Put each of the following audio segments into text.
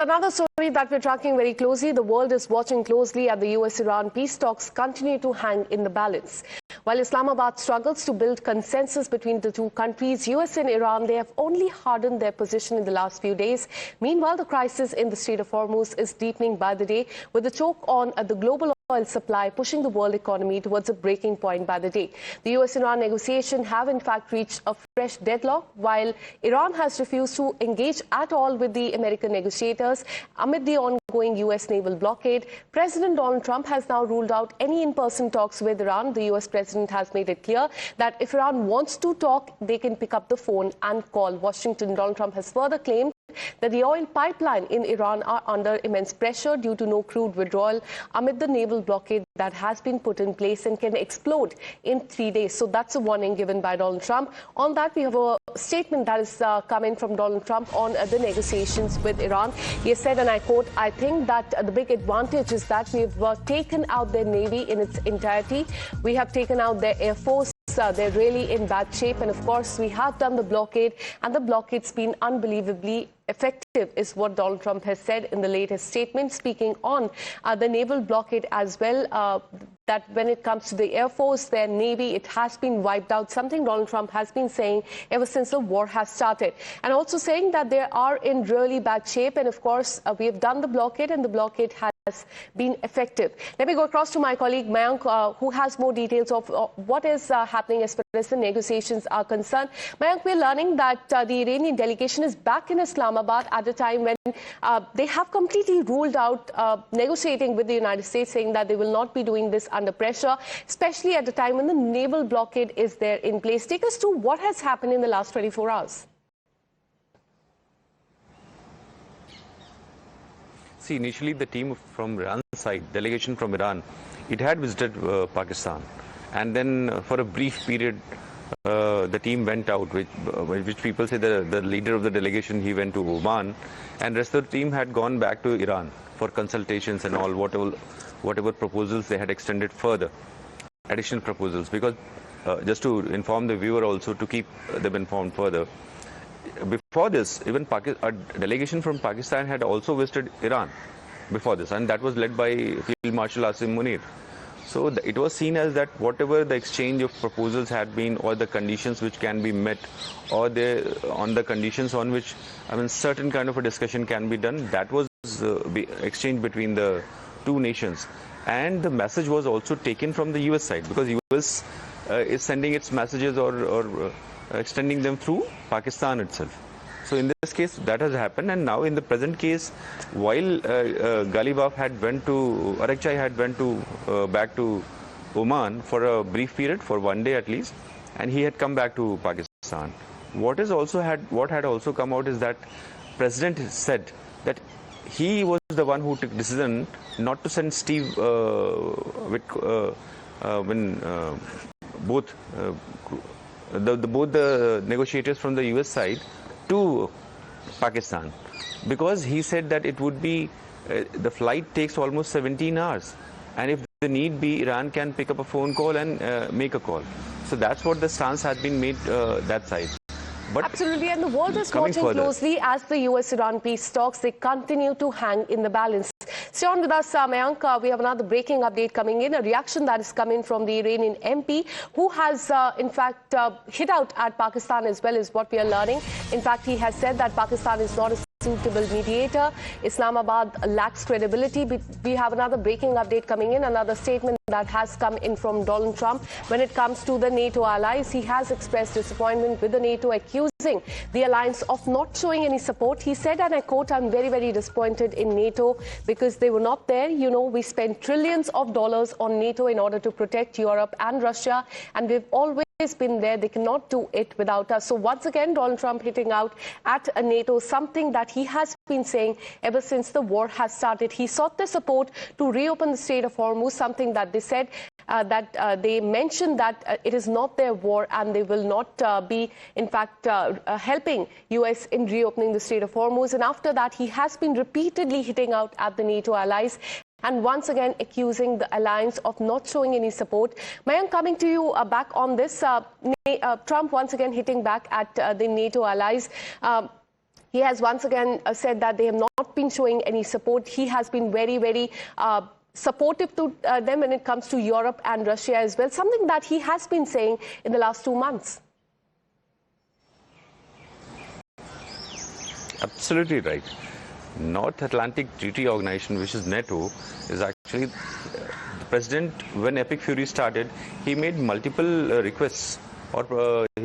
Another story that we're tracking very closely, the world is watching closely as the US-Iran peace talks continue to hang in the balance. While Islamabad struggles to build consensus between the two countries, US and Iran, they have only hardened their position in the last few days. Meanwhile, the crisis in the Strait of Hormuz is deepening by the day, with the choke on the global oil supply pushing the world economy towards a breaking point by the day. The US-Iran negotiations have in fact reached a fresh deadlock, while Iran has refused to engage at all with the American negotiators amid the ongoing US naval blockade. President Donald Trump has now ruled out any in-person talks with Iran. The US president has made it clear that if Iran wants to talk, they can pick up the phone and call Washington. Donald Trump has further claimed that the oil pipeline in Iran are under immense pressure due to no crude withdrawal amid the naval blockade that has been put in place and can explode in 3 days. So that's a warning given by Donald Trump. On that, we have a statement that is coming from Donald Trump on the negotiations with Iran. He has said, and I quote, "I think that the big advantage is that we've taken out their navy in its entirety. We have taken out their air force. They're really in bad shape. And of course, we have done the blockade, and the blockade's been unbelievably effective," is what Donald Trump has said in the latest statement, speaking on the naval blockade as well. That when it comes to the Air Force, their Navy, it has been wiped out, something Donald Trump has been saying ever since the war has started. And also saying that they are in really bad shape. And of course, we have done the blockade, and the blockade has been effective. Let me go across to my colleague Mayank, who has more details of what is happening as far as the negotiations are concerned. Mayank, we're learning that the Iranian delegation is back in Islamabad at a time when they have completely ruled out negotiating with the United States, saying that they will not be doing this under pressure, especially at a time when the naval blockade is there in place. Take us to what has happened in the last 24 hours. See, initially the team from Iran's side, delegation from Iran, it had visited Pakistan, and then for a brief period the team went out, which people say the leader of the delegation, he went to Oman, and rest of the team had gone back to Iran for consultations and all, whatever proposals they had extended further, additional proposals, because just to inform the viewer also, to keep them informed further. Before this, even a delegation from Pakistan had also visited Iran before this, and that was led by Field Marshal Asim Munir. So it was seen as that whatever the exchange of proposals had been, or the conditions which can be met, or on the conditions on which, certain kind of a discussion can be done, that was exchanged between the two nations. And the message was also taken from the US side, because US is sending its messages or extending them through Pakistan itself. So in this case, that has happened. And now in the present case, while Ghalibaf Arakchai had went back to Oman for a brief period, for 1 day at least, and he had come back to Pakistan. What had also come out is that President said that he was the one who took decision not to send Steve when both the negotiators from the US side to Pakistan, because he said that it would be the flight takes almost 17 hours, and if the need be, Iran can pick up a phone call and make a call. So that's what the stance has been made that side. But absolutely, and the world is watching closely as the US-Iran peace talks, they continue to hang in the balance. Stay on with us, Mayank. We have another breaking update coming in, a reaction that is coming from the Iranian MP, who has, in fact, hit out at Pakistan as well, is what we are learning. In fact, he has said that Pakistan is not a suitable mediator. Islamabad lacks credibility. We have another breaking update coming in, another statement that has come in from Donald Trump. When it comes to the NATO allies, he has expressed disappointment with the NATO, accusing the alliance of not showing any support. He said, and I quote, "I'm very, very disappointed in NATO because they were not there. You know, we spent trillions of dollars on NATO in order to protect Europe and Russia, and we've always been there. They cannot do it without us." So once again, Donald Trump hitting out at NATO, something that he has been saying ever since the war has started. He sought the support to reopen the Strait of Hormuz, something that they said they mentioned that it is not their war, and they will not be, in fact, helping US in reopening the Strait of Hormuz. And after that, he has been repeatedly hitting out at the NATO allies, and once again accusing the alliance of not showing any support. Mayank, coming to you back on this, Trump once again hitting back at the NATO allies. He has once again said that they have not been showing any support. He has been very supportive to them when it comes to Europe and Russia as well, something that he has been saying in the last 2 months. Absolutely right. North Atlantic Treaty Organization, which is NATO, is actually the president. When Epic Fury started, he made multiple requests, or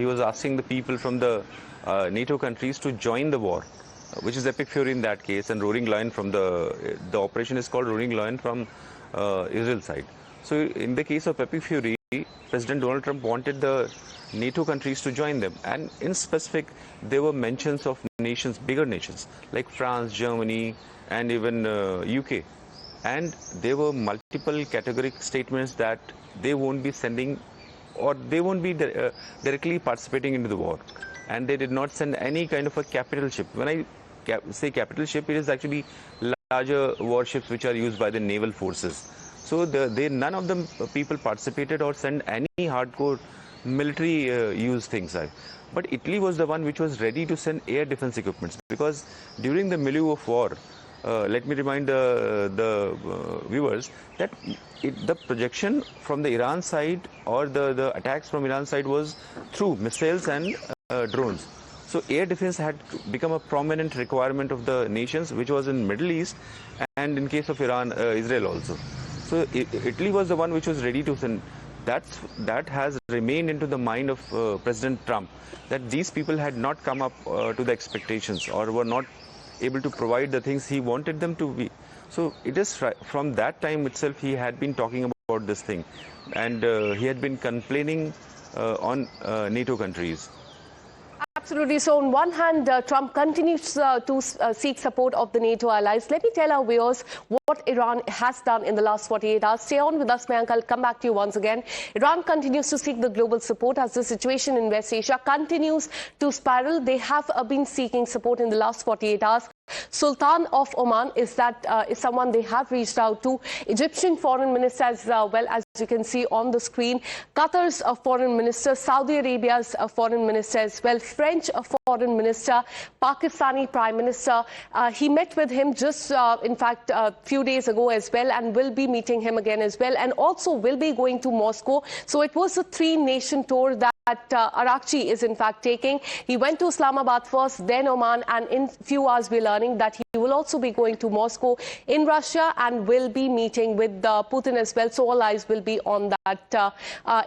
he was asking the people from the NATO countries to join the war, which is Epic Fury in that case, and Roaring Lion from the operation is called Roaring Lion from Israel side. So in the case of Epic Fury, President Donald Trump wanted the NATO countries to join them, and in specific there were mentions of nations, bigger nations like France, Germany, and even UK, and there were multiple categorical statements that they won't be sending, or they won't be directly participating into the war, and they did not send any kind of a capital ship. When I say capital ship, it is actually larger warships which are used by the naval forces. So none of them people participated or sent any hardcore military use things. But Italy was the one which was ready to send air defense equipments, because during the milieu of war, let me remind the viewers that the projection from the Iran side, or the attacks from Iran side, was through missiles and drones. So air defense had become a prominent requirement of the nations, which was in Middle East, and in case of Iran, Israel also. So Italy was the one which was ready to send. That has remained into the mind of President Trump, that these people had not come up to the expectations, or were not able to provide the things he wanted them to be. So it is from that time itself he had been talking about this thing, and he had been complaining on NATO countries. Absolutely. So on one hand, Trump continues to seek support of the NATO allies. Let me tell our viewers what Iran has done in the last 48 hours. Stay on with us, Mayank. I'll come back to you once again. Iran continues to seek the global support as the situation in West Asia continues to spiral. They have been seeking support in the last 48 hours. Sultan of Oman is someone they have reached out to. Egyptian foreign minister as well, as you can see on the screen. Qatar's foreign minister, Saudi Arabia's foreign minister as well, French foreign minister, Pakistani prime minister. He met with him just, in fact, a few days ago as well, and will be meeting him again as well, and also will be going to Moscow. So it was a three-nation tour that Arakchi is in fact taking. He went to Islamabad first, then Oman, and in few hours we're learning that he will also be going to Moscow in Russia, and will be meeting with Putin as well. So all eyes will be on that,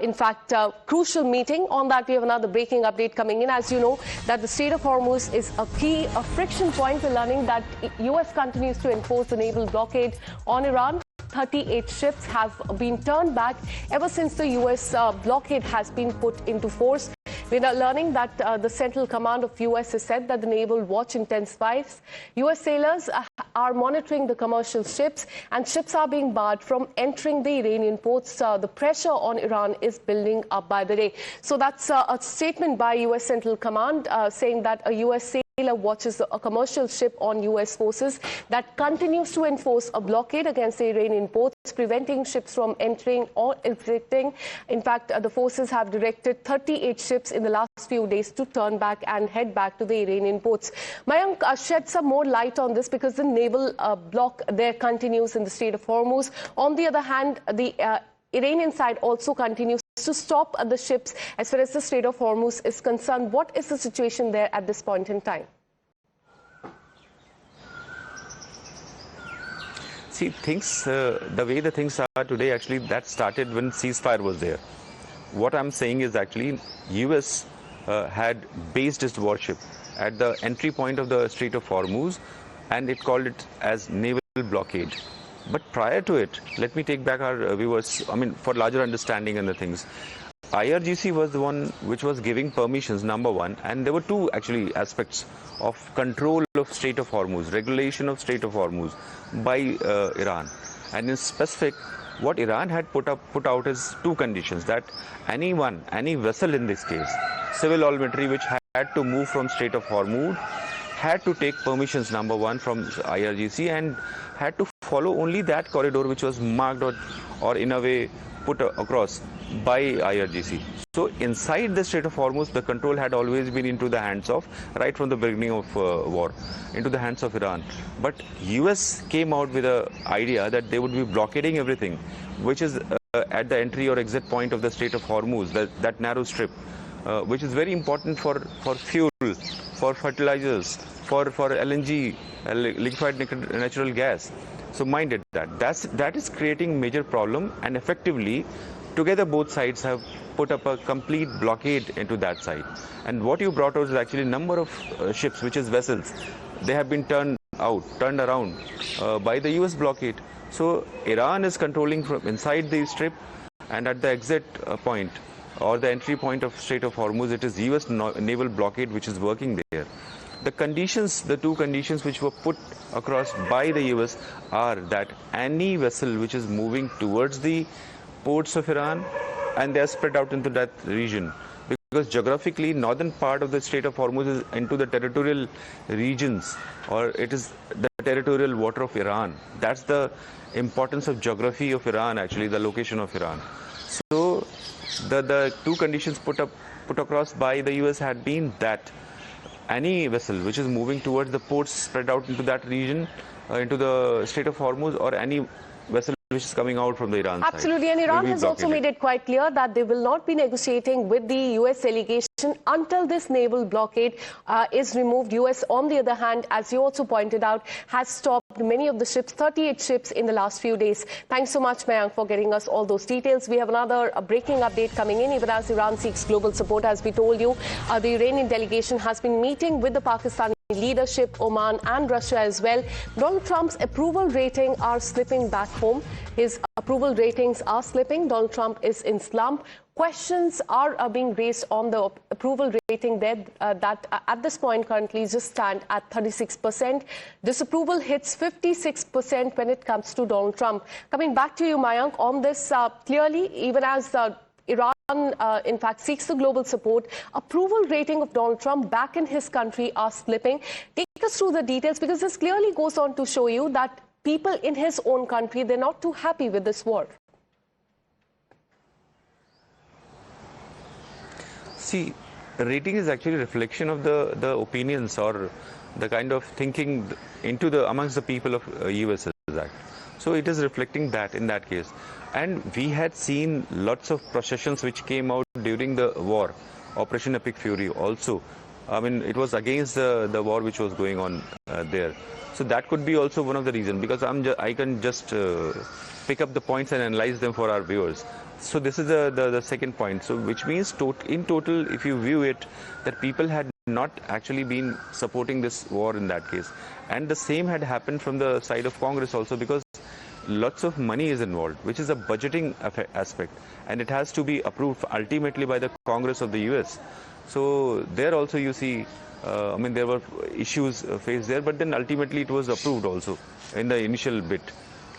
in fact, crucial meeting. On that, we have another breaking update coming in. As you know, that the Strait of Hormuz is a key friction point. We're learning that US continues to enforce the naval blockade on Iran. 38 ships have been turned back ever since the US blockade has been put into force. We are learning that the Central Command of US has said that the naval watch intensifies. US sailors are monitoring the commercial ships, and ships are being barred from entering the Iranian ports. The pressure on Iran is building up by the day. So that's a statement by US Central Command saying that a US sailor watches a commercial ship on US forces that continues to enforce a blockade against the Iranian ports, preventing ships from entering or exiting. In fact, the forces have directed 38 ships in the last few days to turn back and head back to the Iranian ports. Mayank, shed some more light on this, because the naval block there continues in the Strait of Hormuz. On the other hand, the Iranian side also continues to stop the ships as far as the Strait of Hormuz is concerned. What is the situation there at this point in time? See, things, the way the things are today, actually, that started when ceasefire was there. What I'm saying is actually US had based its warship at the entry point of the Strait of Hormuz, and it called it as Naval Blockade. But prior to it, let me take back our viewers, for larger understanding and the things. IRGC was the one which was giving permissions, number one, and there were two actually aspects of control of Strait of Hormuz, regulation of Strait of Hormuz by Iran. And in specific, what Iran had put out is two conditions, that any vessel in this case, civil or military, which had to move from Strait of Hormuz, had to take permissions, number one, from IRGC, and had to follow only that corridor which was marked or in a way put across by IRGC. So inside the Strait of Hormuz, the control had always been into the hands of, right from the beginning of war, into the hands of Iran. But US came out with an idea that they would be blockading everything, which is at the entry or exit point of the Strait of Hormuz, that narrow strip, which is very important for fuel, for fertilizers, for LNG, liquefied natural gas. So mind it, that is creating major problem, and effectively together both sides have put up a complete blockade into that side. And what you brought out is actually a number of ships, which is vessels. They have been turned around by the US blockade. So Iran is controlling from inside the strip, and at the exit point or the entry point of Strait of Hormuz, it is US naval blockade which is working there. The conditions, the two conditions which were put across by the US are that any vessel which is moving towards the ports of Iran, and they are spread out into that region, because geographically northern part of the Strait of Hormuz is into the territorial regions, or it is the territorial water of Iran. That's the importance of geography of Iran, actually, the location of Iran. So the two conditions put across by the US had been that any vessel which is moving towards the ports spread out into that region, into the Strait of Hormuz, or any vessel which is coming out from the Iran side. Absolutely, and Iran has also made it quite clear that they will not be negotiating with the US delegation until this naval blockade is removed. US, on the other hand, as you also pointed out, has stopped many of the ships, 38 ships in the last few days. Thanks so much, Mayank, for getting us all those details. We have another breaking update coming in. Even as Iran seeks global support, as we told you, the Iranian delegation has been meeting with the Pakistani leadership, Oman and Russia as well. Donald Trump's approval rating are slipping back home. His approval ratings are slipping. Donald Trump is in slump. Questions are being raised on the approval rating there that at this point currently just stand at 36%. Disapproval hits 56% when it comes to Donald Trump. Coming back to you, Mayank, on this, clearly, even as Iran in fact seeks the global support, approval rating of Donald Trump back in his country are slipping. Take us through the details, because this clearly goes on to show you that people in his own country, they're not too happy with this war. See, rating is actually a reflection of the opinions or the kind of thinking amongst the people of US Act. So it is reflecting that in that case. And we had seen lots of processions which came out during the war, Operation Epic Fury also. I mean, it was against the war which was going on there. So that could be also one of the reasons, because I can just pick up the points and analyze them for our viewers. So this is the second point. So which means in total, if you view it, that people had not actually been supporting this war in that case. And the same had happened from the side of Congress also, because lots of money is involved, which is a budgeting aspect, and it has to be approved ultimately by the Congress of the US. So there also you see, I mean, there were issues faced there, but then ultimately it was approved also in the initial bit.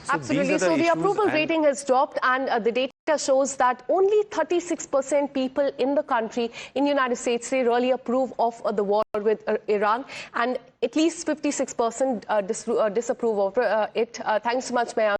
So absolutely. So the approval rating has dropped, and the data shows that only 36% people in the country, in the United States, they really approve of the war with Iran, and at least 56% disapprove of it. Thanks so much, Mayank.